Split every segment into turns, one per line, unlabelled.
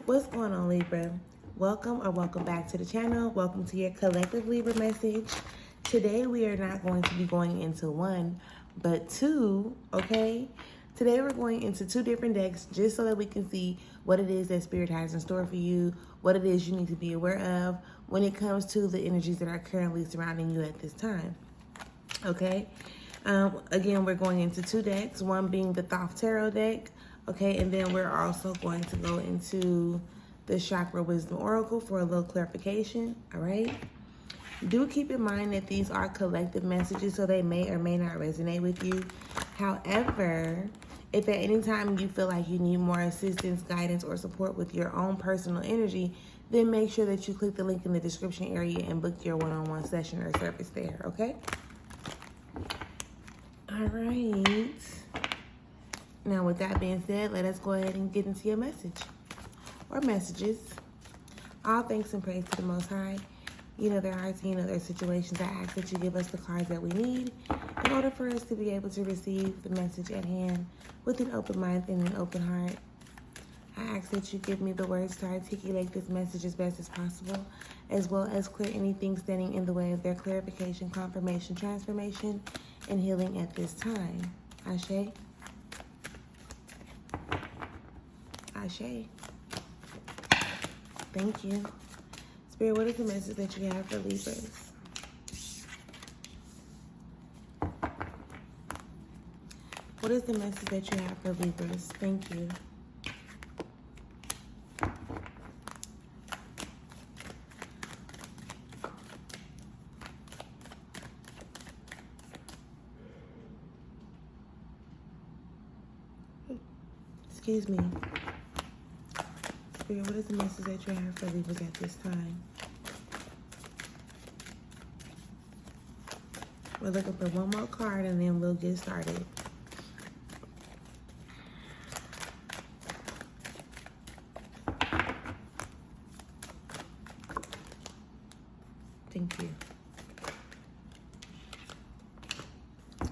What's going on, Libra? Welcome back to the channel. Welcome to your collective Libra message. Today we are not going to be going into one, but two, okay? Today we're going into two different decks just so that we can see what it is that Spirit has in store for you, what it is you need to be aware of when it comes to the energies that are currently surrounding you at this time, okay? Again, we're going into two decks, one being the Thoth Tarot deck, okay, and then we're also going to go into the Chakra Wisdom Oracle for a little clarification, all right? Do keep in mind that these are collective messages, so they may or may not resonate with you. However, if at any time you feel like you need more assistance, guidance, or support with your own personal energy, then make sure that you click the link in the description area and book your one-on-one session or service there, okay? All right. Now, with that being said, let us go ahead and get into your message or messages. All thanks and praise to the Most High. You know their hearts, you know their situations. I ask that you give us the cards that we need in order for us to be able to receive the message at hand with an open mind and an open heart. I ask that you give me the words to articulate this message as best as possible, as well as clear anything standing in the way of their clarification, confirmation, transformation, and healing at this time. Ashe. Ashe. Thank you. Spirit, what is the message that you have for Libras? What is the message that you have for Libras? Thank you. Excuse me. Spirit, what is the message that you have for Libras at this time? We're looking for one more card and then we'll get started. Thank you.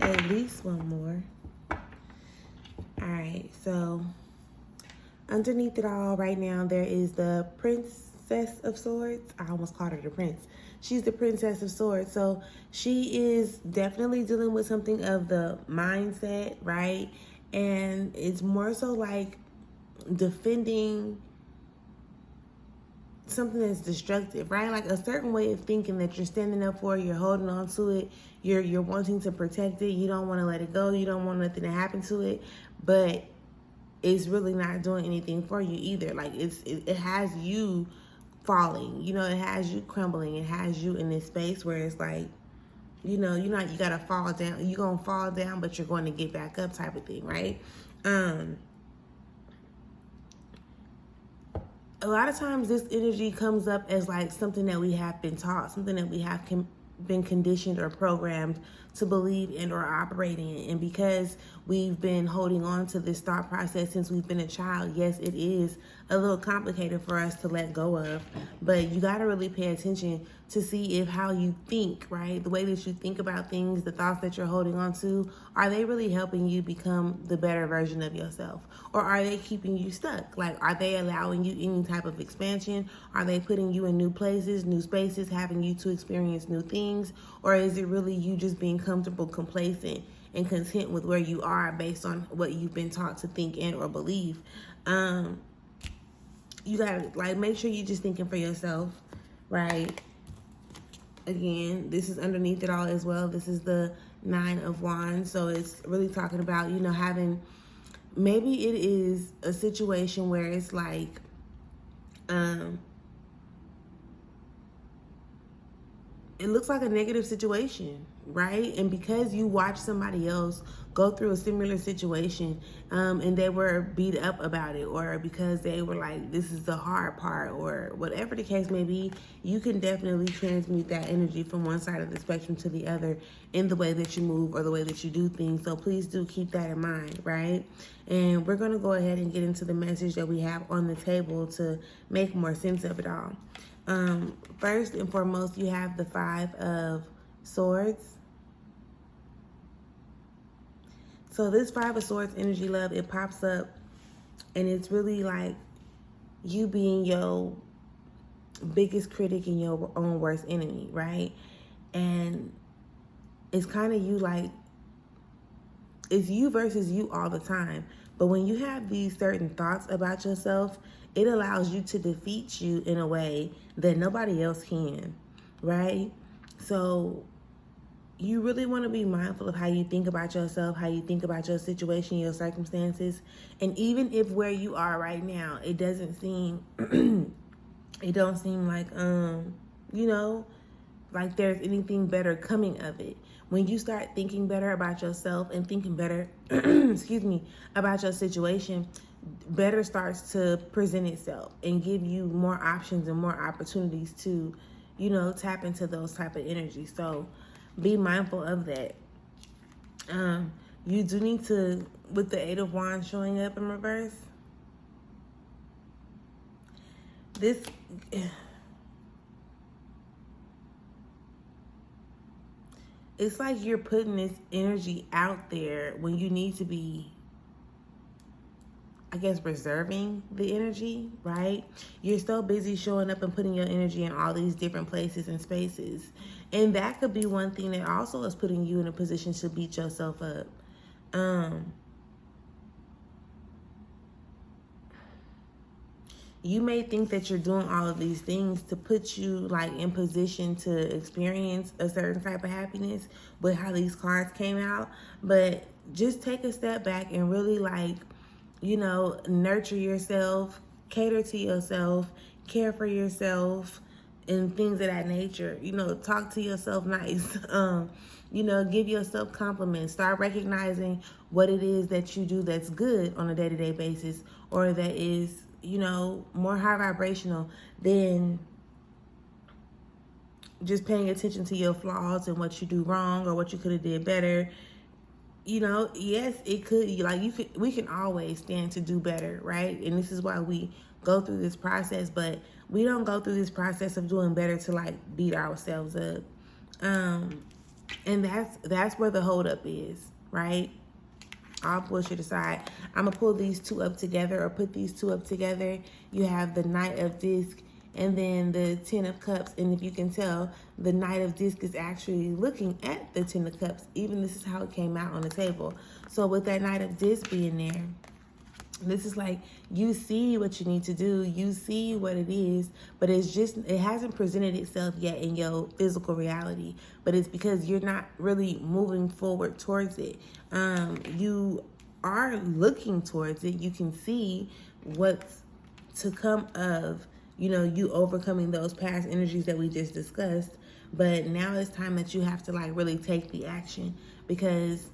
At least one more. All right, so underneath it all right now, there is the Princess of Swords. I almost called her the Prince. She's the Princess of Swords. So she is definitely dealing with something of the mindset, right? And it's more so like defending something that's destructive, right? Like a certain way of thinking that you're standing up for, you're holding on to it, you're wanting to protect it, you don't want to let it go, you don't want nothing to happen to it, but it's really not doing anything for you either. Like it has you falling, you know, it has you crumbling, it has you in this space where it's like, you know, you gotta fall down, you're gonna fall down, but you're going to get back up type of thing, right? A lot of times this energy comes up as like something that we have been taught, something that we have been conditioned or programmed to believe in or operate in. And because we've been holding on to this thought process since we've been a child, yes, it is a little complicated for us to let go of, but you got to really pay attention to see if how you think, right? The way that you think about things, the thoughts that you're holding on to, are they really helping you become the better version of yourself? Or are they keeping you stuck? Like, are they allowing you any type of expansion? Are they putting you in new places, new spaces, having you to experience new things? Or is it really you just being comfortable, complacent, and content with where you are based on what you've been taught to think and or believe? You gotta like make sure you're just thinking for yourself, right? Again, this is underneath it all as well. This is the 9 of Wands, so it's really talking about, you know, having, maybe it is a situation where it's like, it looks like a negative situation, right? And because you watch somebody else go through a similar situation, and they were beat up about it, or because they were like, this is the hard part, or whatever the case may be, you can definitely transmute that energy from one side of the spectrum to the other in the way that you move or the way that you do things. So please do keep that in mind, right? And we're going to go ahead and get into the message that we have on the table to make more sense of it all. First and foremost, you have the 5 of Swords. So this 5 of Swords energy, love, it pops up and it's really like you being your biggest critic and your own worst enemy, right? And it's kind of you, like, it's you versus you all the time. But when you have these certain thoughts about yourself, it allows you to defeat you in a way that nobody else can, right? So you really want to be mindful of how you think about yourself, how you think about your situation, your circumstances. And even if where you are right now, it doesn't seem, it don't seem like, you know, like there's anything better coming of it. When you start thinking better about yourself and thinking better, excuse me, about your situation, better starts to present itself and give you more options and more opportunities to, you know, tap into those type of energies. So be mindful of that. You do need to, with the Eight of Wands showing up in reverse, this, it's like you're putting this energy out there when you need to be, I guess, reserving the energy, right? You're so busy showing up and putting your energy in all these different places and spaces. And that could be one thing that also is putting you in a position to beat yourself up. You may think that you're doing all of these things to put you like in position to experience a certain type of happiness with how these cards came out. But just take a step back and really, like, you know, nurture yourself, cater to yourself, care for yourself, and things of that nature. You know, talk to yourself nice. You know, give yourself compliments. Start recognizing what it is that you do that's good on a day-to-day basis, or that is, you know, more high vibrational than just paying attention to your flaws and what you do wrong or what you could have did better. You know, yes, it could, like, we can always stand to do better, right? And this is why we go through this process, but we don't go through this process of doing better to, like, beat ourselves up. And that's where the holdup is, right? I'll push it aside. I'm gonna pull these two up together, or put these two up together. You have the Knight of Disc and then the Ten of Cups. And if you can tell, the Knight of Disc is actually looking at the Ten of Cups. Even this is how it came out on the table. So with that Knight of Disc being there, this is like, you see what you need to do. You see what it is, but it's just, it hasn't presented itself yet in your physical reality. But it's because you're not really moving forward towards it. You are looking towards it. You can see what's to come of, you know, you overcoming those past energies that we just discussed. But now it's time that you have to, like, really take the action, because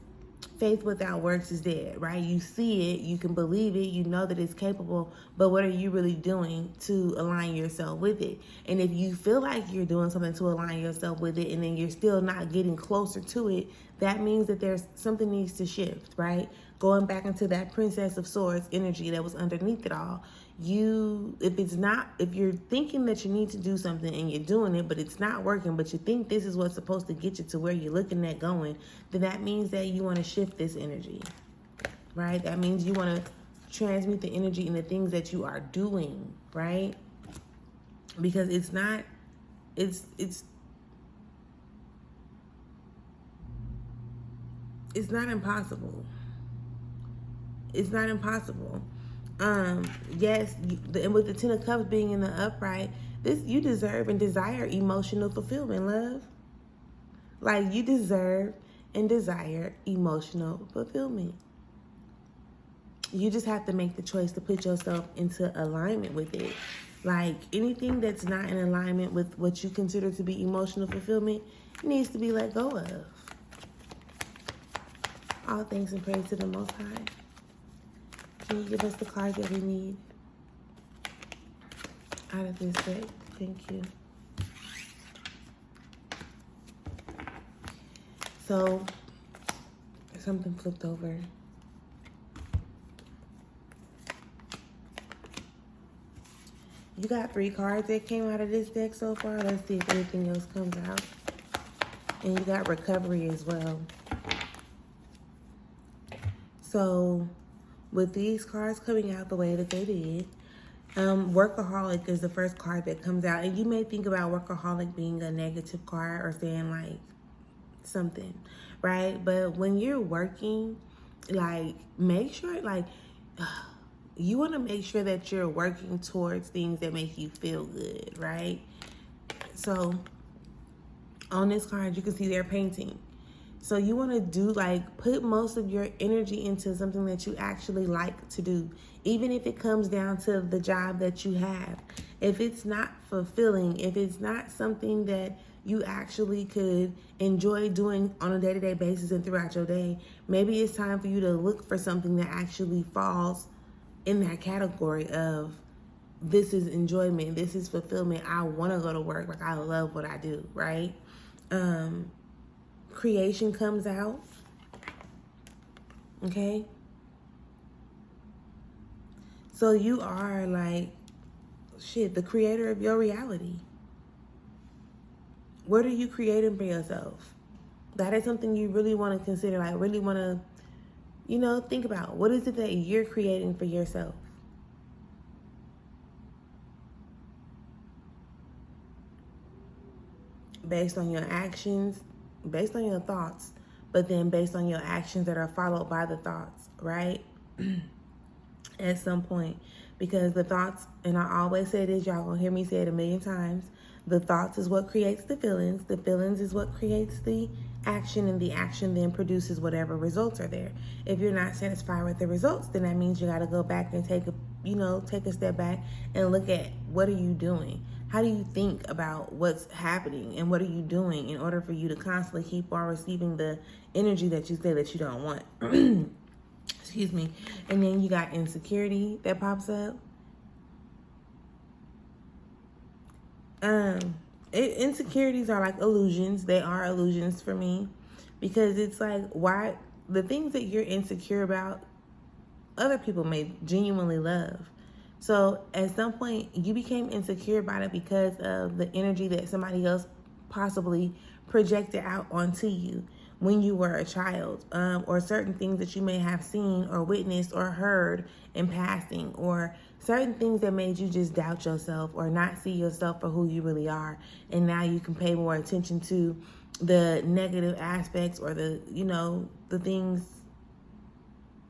faith without works is dead, right? You see it, you can believe it, you know that it's capable, but what are you really doing to align yourself with it? And if you feel like you're doing something to align yourself with it and then you're still not getting closer to it, that means that there's something needs to shift, right? Going back into that Princess of Swords energy that was underneath it all. If you're thinking that you need to do something and you're doing it, but it's not working, but you think this is what's supposed to get you to where you're looking at going, then that means that you want to shift this energy, right? That means you want to transmute the energy in the things that you are doing, right? Because it's not impossible. It's not impossible. Yes, and with the Ten of Cups being in the upright, you deserve and desire emotional fulfillment, love. Like, you deserve and desire emotional fulfillment. You just have to make the choice to put yourself into alignment with it. Like, anything that's not in alignment with what you consider to be emotional fulfillment needs to be let go of. All thanks and praise to the Most High. Can you give us the cards that we need out of this deck? Thank you. So, something flipped over. You got 3 cards that came out of this deck so far. Let's see if anything else comes out. And you got recovery as well. So, with these cards coming out the way that they did, Workaholic is the first card that comes out. And you may think about workaholic being a negative card or saying like something, right? But when you're working, like make sure like you want to make sure that you're working towards things that make you feel good, right? So on this card, you can see they're painting. So you want to do like put most of your energy into something that you actually like to do, even if it comes down to the job that you have. If it's not fulfilling, if it's not something that you actually could enjoy doing on a day-to-day basis and throughout your day, maybe it's time for you to look for something that actually falls in that category of this is enjoyment, this is fulfillment. I want to go to work, like I love what I do, right? Creation comes out, okay? So you are like, the creator of your reality. What are you creating for yourself? That is something you really want to consider, like really want to, think about. What is it that you're creating for yourself? Based on your actions, based on your thoughts, but then based on your actions that are followed by the thoughts, right? At some point. Because the thoughts, and I always say this, y'all gonna hear me say it a million times, the thoughts is what creates the feelings is what creates the action, and the action then produces whatever results are there. If you're not satisfied with the results, then that means you gotta go back and take a step back and look at what are you doing? How do you think about what's happening, and what are you doing in order for you to constantly keep on receiving the energy that you say that you don't want? Excuse me. And then you got insecurity that pops up. Insecurities are like illusions. They are illusions for me, because it's like, why the things that you're insecure about, other people may genuinely love. So at some point you became insecure about it because of the energy that somebody else possibly projected out onto you when you were a child, or certain things that you may have seen or witnessed or heard in passing, or certain things that made you just doubt yourself or not see yourself for who you really are. And now you can pay more attention to the negative aspects, or the things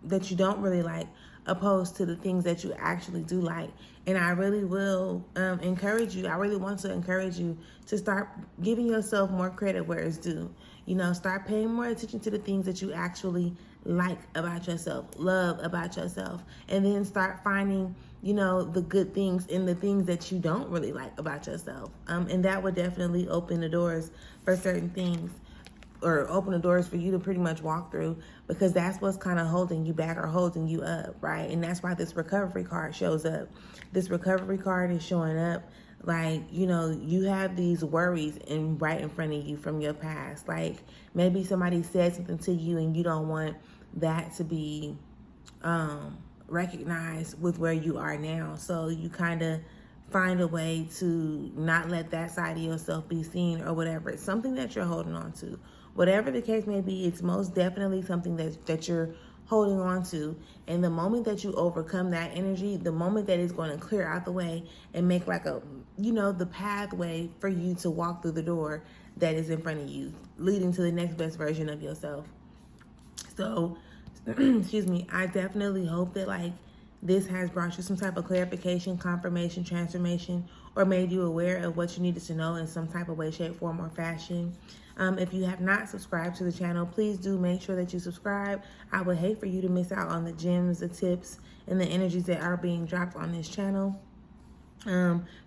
that you don't really like, opposed to the things that you actually do like. And I really will encourage you, I really want to encourage you to start giving yourself more credit where it's due. Start paying more attention to the things that you actually like about yourself, love about yourself, and then start finding, the good things in the things that you don't really like about yourself. And that would definitely open the doors for certain things, or open the doors for you to pretty much walk through, because that's what's kind of holding you back or holding you up, right? And that's why this recovery card shows up. This recovery card is showing up like, you have these worries right in front of you from your past. Like maybe somebody said something to you and you don't want that to be recognized with where you are now. So you kind of find a way to not let that side of yourself be seen, or whatever. It's something that you're holding on to. Whatever the case may be, it's most definitely something that you're holding on to. And the moment that you overcome that energy, the moment that it's going to clear out the way and make like the pathway for you to walk through the door that is in front of you, leading to the next best version of yourself. So, excuse me, I definitely hope that this has brought you some type of clarification, confirmation, transformation, or made you aware of what you needed to know in some type of way, shape, form, or fashion. If you have not subscribed to the channel, please do make sure that you subscribe. I would hate for you to miss out on the gems, the tips, and the energies that are being dropped on this channel.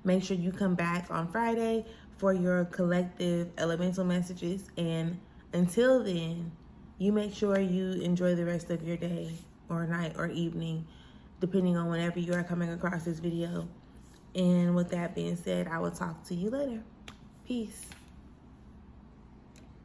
Make sure you come back on Friday for your collective elemental messages. And until then, you make sure you enjoy the rest of your day or night or evening, depending on whenever you are coming across this video. And with that being said, I will talk to you later. Peace.